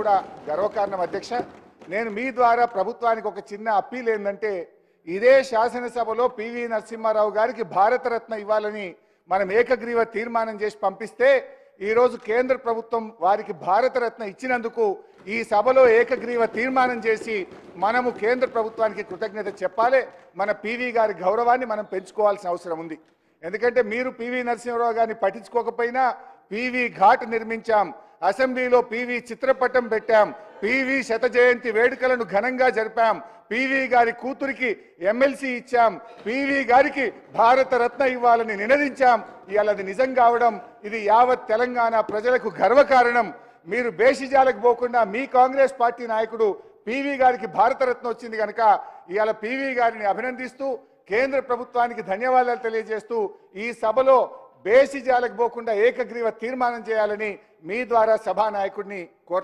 కూడా గర్వకారణం అధ్యక్ష. నేను మీ ద్వారా ప్రభుత్వానికి ఒక చిన్న అప్పీల్ ఏంటంటే, ఇదే శాసనసభలో పివి నరసింహారావు గారికి భారతరత్న ఇవ్వాలని మనం ఏకగ్రీవ తీర్మానం చేసి పంపిస్తే, ఈరోజు కేంద్ర ప్రభుత్వం వారికి భారతరత్న ఇచ్చినందుకు ఈ సభలో ఏకగ్రీవ తీర్మానం చేసి మనము కేంద్ర ప్రభుత్వానికి కృతజ్ఞత చెప్పాలి. మన పివి గారి గౌరవాన్ని మనం పెంచుకోవాల్సిన అవసరం ఉంది. ఎందుకంటే మీరు పివి నరసింహారావు గారిని పట్టించుకోకపోయినా పివి ఘాట్ నిర్మించాం, అసెంబ్లీలో పివి చిత్రపటం పెట్టాం, పివి శత జయంతి వేడుకలను ఘనంగా జరిపాం, పివి గారి కూతురికి ఎమ్మెల్సీ ఇచ్చాం, పివి గారికి భారతరత్న ఇవ్వాలని నినదించాం. ఇవాళ అది నిజం కావడం ఇది యావత్ తెలంగాణ ప్రజలకు గర్వకారణం. మీరు బేషిజాలకు పోకుండా మీ కాంగ్రెస్ పార్టీ నాయకుడు పివి గారికి భారతరత్న వచ్చింది కనుక ఇవాళ పివి గారిని అభినందిస్తూ కేంద్ర ప్రభుత్వానికి ధన్యవాదాలు తెలియజేస్తూ ఈ సభలో బేషిజాలకు పోకుండా ఏకగ్రీవ తీర్మానం చేయాలని మీ ద్వారా సభానాయకుడిని కోరుతా.